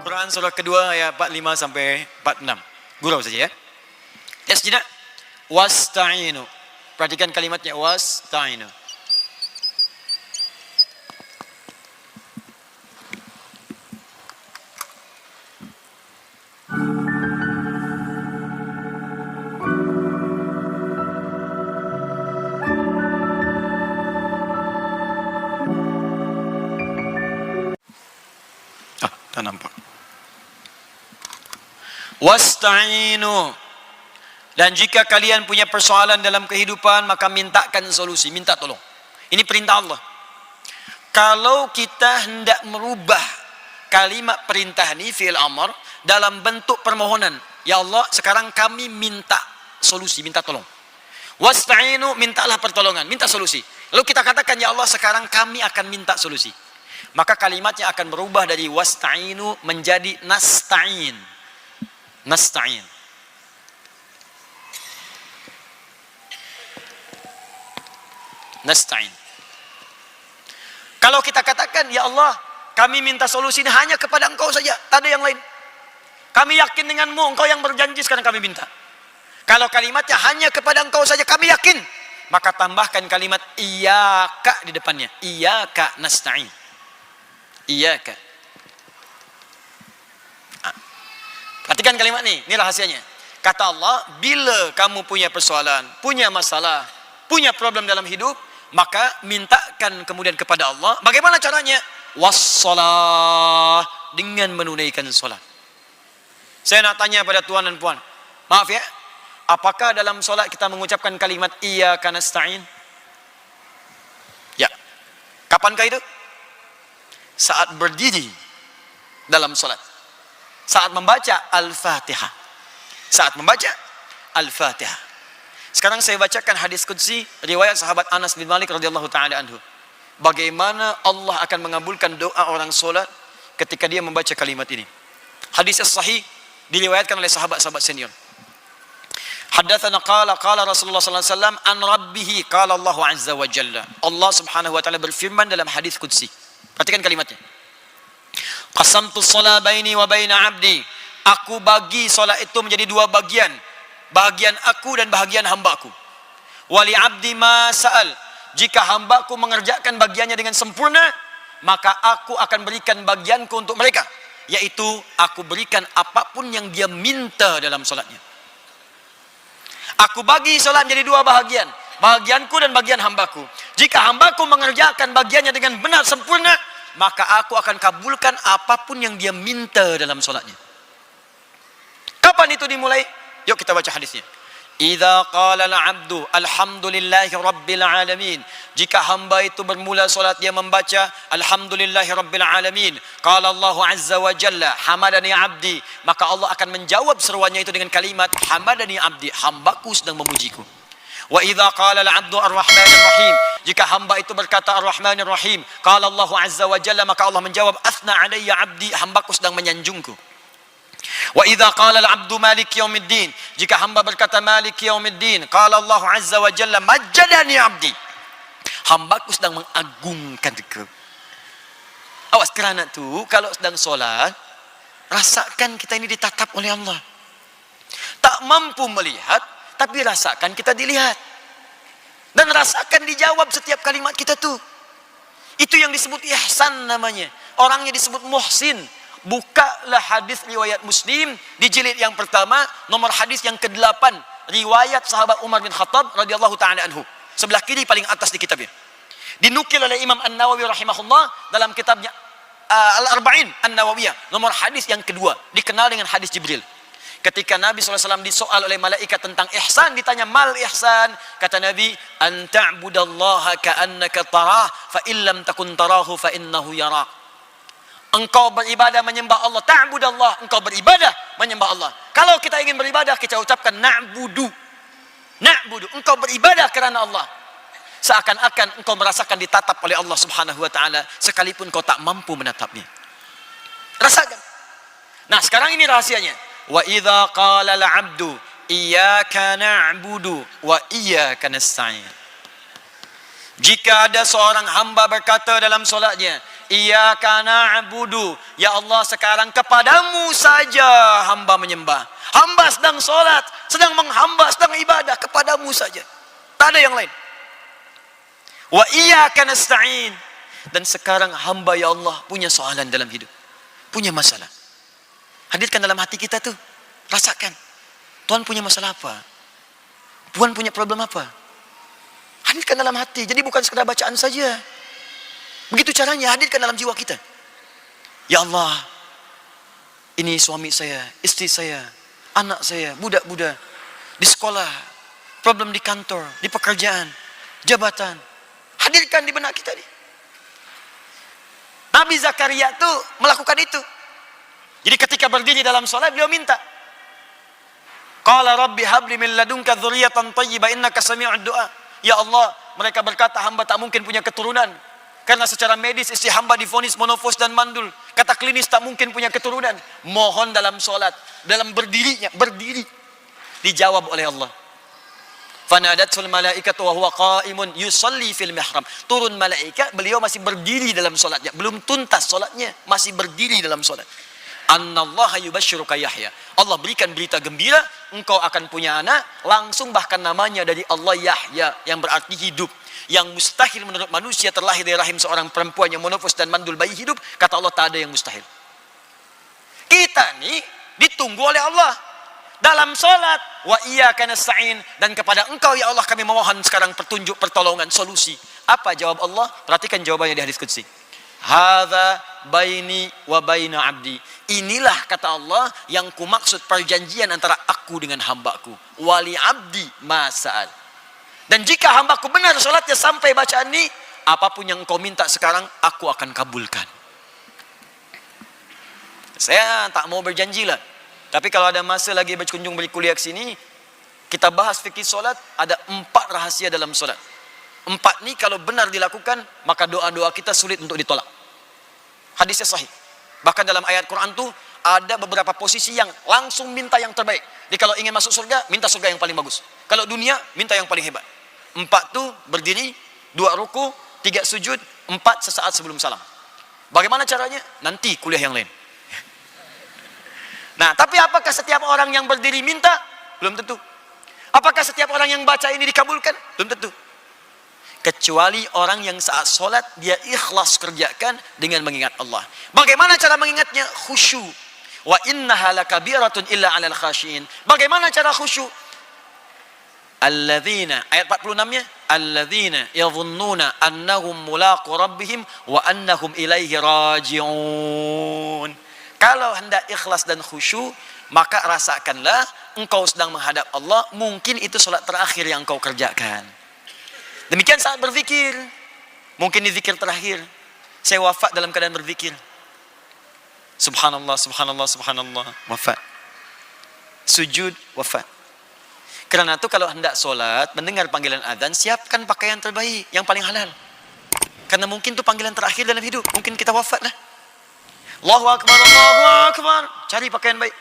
Quran surah kedua ayat 45 sampai 46. Gurau saja ya. Ya sejenak. Wasta'inu. Perhatikan kalimatnya wasta'inu. Tak nampak. Wasta'inu. Dan jika kalian punya persoalan dalam kehidupan, maka mintakan solusi, minta tolong. Ini perintah Allah. Kalau kita hendak merubah kalimat perintah ini, fi'il amr, dalam bentuk permohonan, ya Allah, sekarang kami minta solusi, minta tolong. Wasta'inu, mintalah pertolongan, minta solusi. Lalu kita katakan, ya Allah, sekarang kami akan minta solusi. Maka kalimatnya akan berubah dari wasta'inu menjadi nasta'in. Nasta'in. Nasta'in. Kalau kita katakan, ya Allah, kami minta solusi ini hanya kepada Engkau saja, tak ada yang lain. Kami yakin denganmu, Engkau yang berjanji, sekarang kami minta. Kalau kalimatnya hanya kepada Engkau saja, kami yakin, maka tambahkan kalimat iyyaka di depannya. Iyyaka nasta'in. Iyyaka. Perhatikan kalimat ini rahasianya. Kata Allah, bila kamu punya persoalan, punya masalah, punya problem dalam hidup, maka mintakan kemudian kepada Allah. Bagaimana caranya? Wassalah, dengan menunaikan solat. Saya nak tanya pada tuan dan puan, maaf ya, apakah dalam solat kita mengucapkan kalimat iyyaka nasta'in? Ya. Kapankah itu? Saat berdiri dalam solat, saat membaca Al-Fatihah, saat membaca Al-Fatihah. Sekarang saya bacakan hadis qudsi riwayat sahabat Anas bin Malik radhiyallahu taala anhu. Bagaimana Allah akan mengabulkan doa orang solat ketika dia membaca kalimat ini. Hadis sahih diriwayatkan oleh sahabat-sahabat senior. Haddatsana qala Rasulullah sallallahu alaihi wasallam an rabbih qala Allah azza wa jalla. Allah Subhanahu wa taala berfirman dalam hadis qudsi. Perhatikan kalimatnya. Qasamtu shalah baini wa baina 'abdi. Aku bagi solat itu menjadi dua bagian. Bahagian aku dan bahagian hambaku. Wali 'abdi ma sa'al. Jika hambaku mengerjakan bagiannya dengan sempurna, maka aku akan berikan bagianku untuk mereka, yaitu aku berikan apapun yang dia minta dalam solatnya. Aku bagi solat menjadi dua bahagian, bahagianku dan bagian hambaku. Jika hambaku mengerjakan bagiannya dengan benar sempurna, maka aku akan kabulkan apapun yang dia minta dalam solatnya. Kapan itu dimulai? Yuk kita baca hadisnya. Idza qala al-'abdu alhamdulillahi rabbil alamin. Jika hamba itu bermula solat dia membaca alhamdulillahi rabbil alamin, qala Allah azza wa jalla hamadani 'abdi, maka Allah akan menjawab seruannya itu dengan kalimat hamadani 'abdi, hambaku sedang memujiku. Wa idza qala al-'abdu ar-rahmanir rahim. Jika hamba itu berkata ar-rahmanir rahim, qala Allah azza wa jalla, maka Allah menjawab athna 'alayya 'abdi, hambaku sedang menyanjungku. Wa idza qala al-'abdu maliki yaumiddin. Jika hamba berkata maliki yaumiddin, qala Allah azza wa jalla majjadani 'abdi, hambaku sedang mengagungkanku. Awas, kerana tu kalau sedang solat, rasakan kita ini ditatap oleh Allah. Tak mampu melihat, tapi rasakan kita dilihat. Dan rasakan dijawab setiap kalimat kita tu. Itu yang disebut ihsan namanya. Orangnya disebut muhsin. Bukalah hadis riwayat Muslim di jilid yang pertama, nomor hadis yang ke-8, riwayat sahabat Umar bin Khattab radhiyallahu taala anhu. Sebelah kiri paling atas di kitabnya. Dinukil oleh Imam An-Nawawi rahimahullah dalam kitabnya Al-Arba'in An-Nawawiyah, nomor hadis yang kedua, dikenal dengan hadis Jibril. Ketika Nabi SAW disoal oleh malaikat tentang ihsan, ditanya mal ihsan, kata Nabi, an ta'budallaha ka'annaka tarah, fa illam takun tarahu fa innahu yarak. Engkau beribadah menyembah Allah, ta'budallah, engkau beribadah menyembah Allah. Kalau kita ingin beribadah, kita ucapkan na'budu. Na'budu, engkau beribadah kerana Allah. Seakan-akan engkau merasakan ditatap oleh Allah Subhanahu wa taala sekalipun kau tak mampu menatapnya. Rasakan. Nah, sekarang ini rahasianya. Wa idza qala al-'abdu iyyaka na'budu wa iyyaka nasta'in. Jika ada seorang hamba berkata dalam solatnya, Iyyaka na'budu. Ya Allah, sekarang kepadamu saja hamba menyembah. Hamba sedang solat, sedang menghamba, sedang ibadah, kepadamu saja. Tak ada yang lain. Wa iyyaka nasta'in. Dan sekarang hamba ya Allah punya soalan dalam hidup. Punya masalah. Hadirkan dalam hati kita tuh. Rasakan. Tuhan punya masalah apa? Tuhan punya problem apa? Hadirkan dalam hati. Jadi bukan sekedar bacaan saja. Begitu caranya, hadirkan dalam jiwa kita. Ya Allah, ini suami saya, istri saya, anak saya, budak-budak, di sekolah, problem di kantor, di pekerjaan, jabatan. Hadirkan di benak kita nih. Nabi Zakaria tuh melakukan itu. Jadi ketika berdiri dalam sholat, beliau minta. Qala Rabbi habli min ladunka dzurriyyatan thayyibah innaka sami'ud du'a. Ya Allah, mereka berkata hamba tak mungkin punya keturunan. Karena secara medis istri hamba divonis monofos dan mandul. Kata klinis tak mungkin punya keturunan. Mohon dalam sholat, dalam berdirinya, berdiri. Dijawab oleh Allah. Fanadatul malaikatu wa huwa qa'imun yusalli fil mihrab. Turun malaikat, beliau masih berdiri dalam sholatnya. Belum tuntas sholatnya, masih berdiri dalam sholat. Annallaha yubashshiruka Yahya. Allah berikan berita gembira, engkau akan punya anak, langsung bahkan namanya dari Allah Yahya, yang berarti hidup. Yang mustahil menurut manusia terlahir dari rahim seorang perempuan yang monofos dan mandul bayi hidup, kata Allah tak ada yang mustahil. Kita nih ditunggu oleh Allah dalam salat. Wa iyyaka nasta'in, dan kepada engkau ya Allah kami memohon sekarang petunjuk, pertolongan, solusi. Apa jawab Allah? Perhatikan jawabannya di hadis qudsi. Hadza baini wa baina abdi. Inilah kata Allah yang kumaksud perjanjian antara aku dengan hambaku. Wali abdi ma sa'al. Dan jika hambaku benar sholatnya sampai bacaan ini, apapun yang engkau minta sekarang, aku akan kabulkan. Saya tak mau berjanji lah. Tapi kalau ada masa lagi berkunjung beri kuliah ke sini, kita bahas fikih sholat, ada 4 rahasia dalam sholat. 4 ni kalau benar dilakukan, maka doa-doa kita sulit untuk ditolak. Hadisnya sahih. Bahkan dalam ayat Quran tu ada beberapa posisi yang langsung minta yang terbaik. Jadi kalau ingin masuk surga, minta surga yang paling bagus. Kalau dunia, minta yang paling hebat. 4 tu berdiri, 2 ruku, 3 sujud, 4 sesaat sebelum salam. Bagaimana caranya? Nanti kuliah yang lain. Nah, tapi apakah setiap orang yang berdiri minta? Belum tentu. Apakah setiap orang yang baca ini dikabulkan? Belum tentu. Kecuali orang yang saat solat dia ikhlas kerjakan dengan mengingat Allah. Bagaimana cara mengingatnya? Khusyuk. Wa innaha lakabiratun illa 'alal khashiin. Bagaimana cara khusyuk? Alladzina, ayat 46-nya, alladzina yadhunnuna annahum mulaqu rabbihim wa annahum ilaihi raji'un. Kalau hendak ikhlas dan khusyuk, maka rasakanlah engkau sedang menghadap Allah, mungkin itu solat terakhir yang engkau kerjakan. Demikian saat berzikir, mungkin di zikir terakhir, saya wafat dalam keadaan berzikir. Subhanallah, subhanallah, subhanallah, wafat. Sujud, wafat. Karena itu kalau hendak solat, mendengar panggilan azan, siapkan pakaian terbaik, yang paling halal. Karena mungkin itu panggilan terakhir dalam hidup, mungkin kita wafat lah. Allahu Akbar, Allahu Akbar. Cari pakaian baik.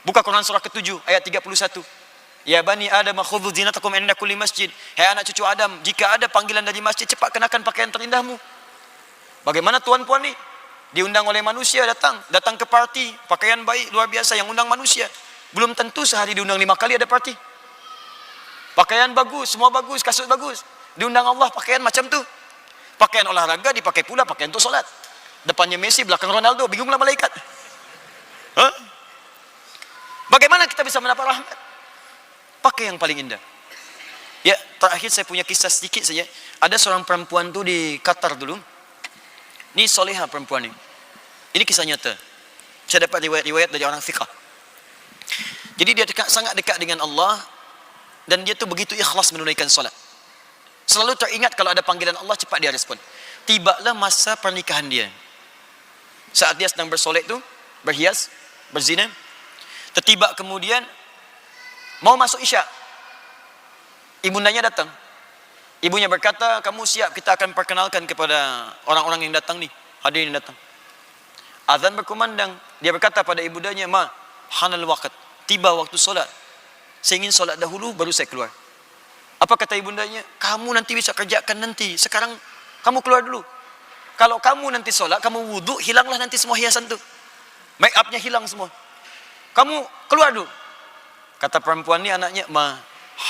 Buka Quran surah ke-7 ayat 31. Ya bani Adam khudhu zinatakum inda kulli masjid. Hai anak cucu Adam, jika ada panggilan dari masjid, cepat kenakan pakaian terindahmu. Bagaimana tuan-puan ni? Diundang oleh manusia, datang ke parti, pakaian baik luar biasa, yang undang manusia. Belum tentu sehari diundang 5 kali ada parti. Pakaian bagus, semua bagus, kasut bagus. Diundang Allah pakaian macam tu. Pakaian olahraga dipakai pula pakaian untuk solat. Depannya Messi, belakang Ronaldo, bingunglah malaikat. Hah? Bagaimana kita bisa mendapat rahmat? Pakai yang paling indah. Ya, terakhir saya punya kisah sedikit saja. Ada seorang perempuan tu di Qatar dulu. Ini solehah perempuan ini. Ini kisah nyata. Saya dapat riwayat dari orang fiqh. Jadi dia sangat dekat dengan Allah, dan dia tu begitu ikhlas menunaikan solat. Selalu teringat kalau ada panggilan Allah, cepat dia respon. Tibalah masa pernikahan dia. Saat dia sedang bersolek tu, berhias, berzina. Tertiba kemudian mau masuk isyak. Ibundanya datang. Ibunya berkata, kamu siap, kita akan perkenalkan kepada orang-orang yang datang ni, hadirin yang datang. Azan berkumandang. Dia berkata pada ibundanya, ma, hanal waqt, tiba waktu solat. Saya ingin solat dahulu, baru saya keluar. Apa kata ibundanya? Kamu nanti bisa kerjakan nanti. Sekarang kamu keluar dulu. kalau kamu nanti sholat, kamu wudhu, hilanglah nanti semua hiasan tuh. Make upnya hilang semua. Kamu keluar dulu. Kata perempuan ini anaknya, ma,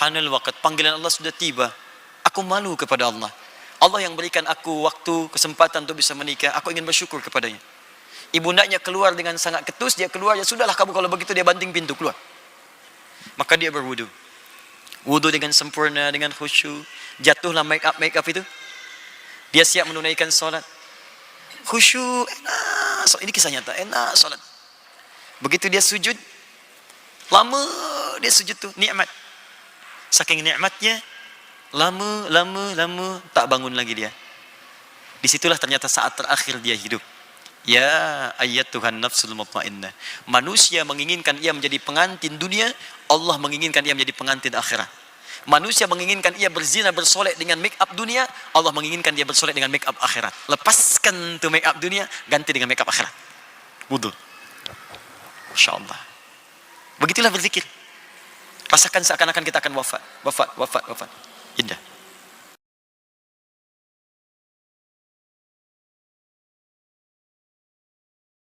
hanal waqt, panggilan Allah sudah tiba. Aku malu kepada Allah. Allah yang berikan aku waktu, kesempatan untuk bisa menikah. Aku ingin bersyukur kepadanya. Ibundanya keluar dengan sangat ketus, dia keluar, ya sudahlah kamu kalau begitu, dia banting pintu, keluar. Maka dia berwudu. Wudu dengan sempurna, dengan khusyuk. Jatuhlah make up itu. Dia siap menunaikan solat. Khusyuk, enak. Ini kisah nyata, enak solat. Begitu dia sujud, lama dia sujud tuh, nikmat. Saking nikmatnya, lama, tak bangun lagi dia. Disitulah ternyata saat terakhir dia hidup. Ya ayyatuhan nafsul mutmainnah. Manusia menginginkan ia menjadi pengantin dunia, Allah menginginkan ia menjadi pengantin akhirat. Manusia menginginkan ia berzina bersolek dengan make up dunia, Allah menginginkan dia bersolek dengan make up akhirat. Lepaskan tuh make up dunia, ganti dengan make up akhirat. Wudu. Insyaallah. Begitulah berzikir. Rasakan seakan-akan kita akan wafat. Indah.